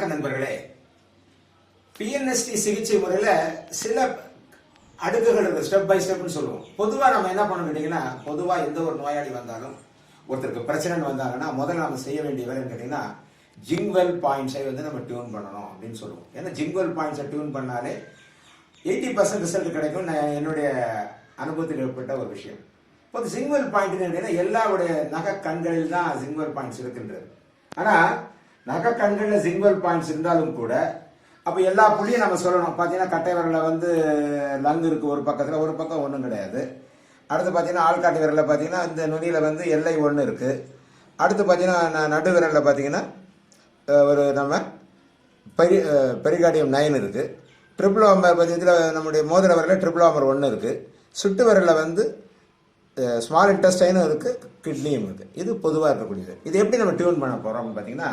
வணக்கம் நண்பர்களே. பிஎன்எஸ்டி சிகிச்சை முறையில சில அடுக்குகள் இருக்கு, ஸ்டெப் பை ஸ்டெப்னு சொல்லுவோம். பொதுவா நம்ம என்ன பண்ணணும் கேட்டீங்கன்னா, பொதுவா எந்த ஒரு நோயாளி வந்தாலும் ஒருத்தருக்கு பிரச்சனை வந்தாங்கன்னா முதல்ல நம்ம செய்ய வேண்டிய வேலைன்னு கேட்டீங்கன்னா ஜிங்வெல் பாயிண்ட்ஸை நம்ம டியூன் பண்ணணும் அப்படின்னு சொல்லுவோம். ஏன்னா ஜிங்வெல் பாயிண்ட்ஸை டியூன் பண்ணாலே 80% ரிசல்ட் கிடைக்கும். என்னுடைய அனுபவத்தில் ஏற்பட்ட ஒரு விஷயம். இப்போ ஜிங்வெல் பாயிண்ட் எல்லாருடைய நகை கண்களில் தான் ஜிங்வெல் பாயிண்ட்ஸ் இருக்கின்றது. ஆனா நகை கண்களில் ஜிங்வெல் பாயிண்ட்ஸ் இருந்தாலும் கூட அப்ப எல்லா புள்ளியும் நம்ம சொல்லணும். பாத்தீங்கன்னா கட்டை விரல்ல லங் இருக்கு ஒரு பக்கத்துல, ஒரு பக்கம் ஒன்றும் கிடையாது. அடுத்து பாத்தீங்கன்னா ஆள்காட்டி விரல்ல பாத்தீங்கன்னா இந்த நுனியில எல்லை ஒன்று இருக்கு. அடுத்து பாத்தீங்கன்னா நடு விரல்ல பாத்தீங்கன்னா ஒரு நம்ம பெரிகார்டியம் 9 இருக்கு. ட்ரிபிள் ஆமர் இதில் நம்முடைய மோதிர விரல்ல ட்ரிபிள் ஆமர் 1 இருக்கு. சுட்டு விரல்ல ஸ்மால் இன்டெஸ்டைனும் இருக்கு, கிட்னியும் இருக்கு. இது பொதுவாக இருக்கக்கூடியது. இது எப்படி நம்ம டியூன் பண்ண போறோம் அப்படின்னு பார்த்தீங்கன்னா,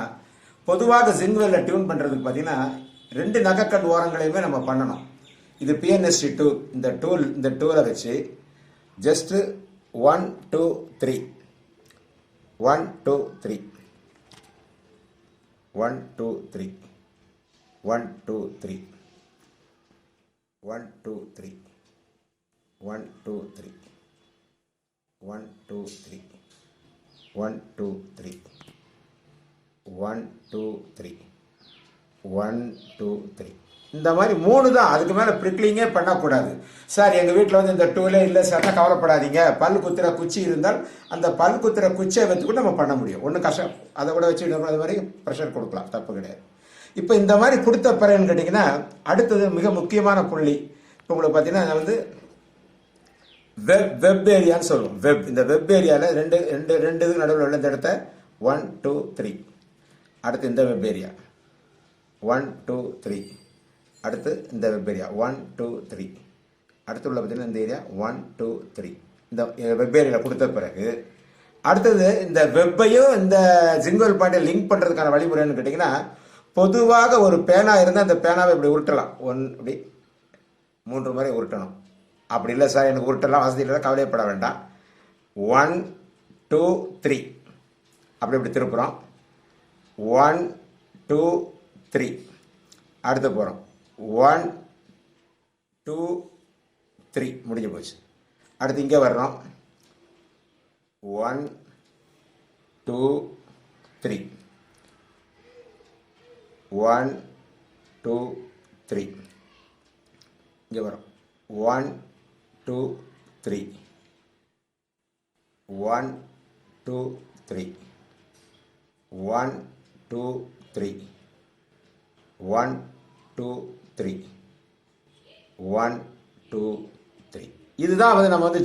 பொதுவாக ஜிங்வெல்ல டியூன் பண்றதுக்கு பார்த்தீங்கன்னா 2 நகைக்கண் ஓரங்களையுமே நம்ம பண்ணணும். இது பிஎன்எஸ்டி டூல். இந்த டூலை வச்சு ஜஸ்ட் 1 2 3 1 2 3 1 2 3 1 2 3 1 2 3 1 2 3 1 2 3 1 2 3 1 2 3 1 2 3 இந்த மாதிரி 3 தான். அதுக்கு மேல பிரிக்லிங்கே பண்ணக்கூடாது. சார் எங்க வீட்டில் இந்த டூலே இல்லை சார்னா கவலைப்படாதீங்க. பல் குத்துற குச்சி இருந்தால் அந்த பல் குத்துற குச்சியை வச்சுக்கூட நம்ம பண்ண முடியும். ஒன்றும் கஷ்டம், அதை கூட வச்சு அது மாதிரி ப்ரெஷர் கொடுக்கலாம், தப்பு கிடையாது. இப்போ இந்த மாதிரி கொடுத்த பிறகுன்னு கேட்டிங்கன்னா அடுத்தது மிக முக்கியமான புள்ளி. இப்போ உங்களுக்கு பார்த்தீங்கன்னா வெப் ஏரியான்னு சொல்லுவோம். இந்த வெப் ஏரியாவில் ரெண்டு இதுக்கு நடுவில் உள்ள இந்த இடத்த 1 2 3. அடுத்து இந்த வெப் ஏரியா 1 2 3. அடுத்து இந்த வெப் ஏரியா 1 2 3. அடுத்து உள்ள பார்த்தீங்கன்னா இந்த ஏரியா 1 2 3. இந்த வெப் ஏரியாவில் கொடுத்த பிறகு அடுத்தது இந்த வெப்பையும் இந்த ஜிங்வெல் பாயிண்டை லிங்க் பண்ணுறதுக்கான வழிமுறைன்னு கேட்டிங்கன்னா, பொதுவாக ஒரு பேனா இருந்தால் அந்த பேனாவை இப்படி உருட்டலாம். இப்படி 3 முறை உருட்டணும். அப்படி இல்லை சார் எனக்கு உருட்டெல்லாம் வசதி இல்லை, கவலைப்பட வேண்டாம். 1 2 3 அப்படி திருப்புறோம். 1 2 3. அடுத்து போகிறோம் 1 2 3 முடிஞ்சு போச்சு. அடுத்து இங்கே வர்றோம் 1 2 3 1 2 3. இங்கே வரும் 1 2 3 1 2 3 1 2 3 1 2 3 1 2 3. இதுதான் நம்ம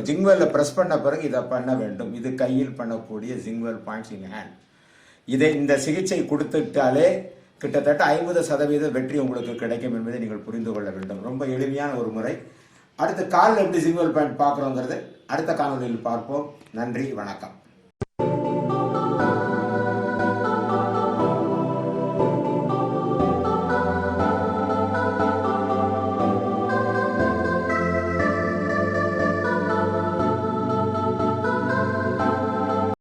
ஜிங்வெல்ல பிரஸ் பண்ண பிறகு இதை பண்ண வேண்டும். இது கையில் பண்ணக்கூடிய ஜிங்வெல் பாயிண்ட்ஸ் இன் ஹேண்ட். இந்த சிகிச்சை கொடுத்துட்டாலே கிட்டத்தட்ட 50% வெற்றி உங்களுக்கு கிடைக்கும் என்பதை நீங்கள் புரிந்து கொள்ள வேண்டும். ரொம்ப எளிமையான ஒரு முறை. அடுத்த காலில் எப்படி ஜிங்வெல் பாயிண்ட் பார்க்குறோங்கிறது அடுத்த காணொலியில் பார்ப்போம். நன்றி, வணக்கம்.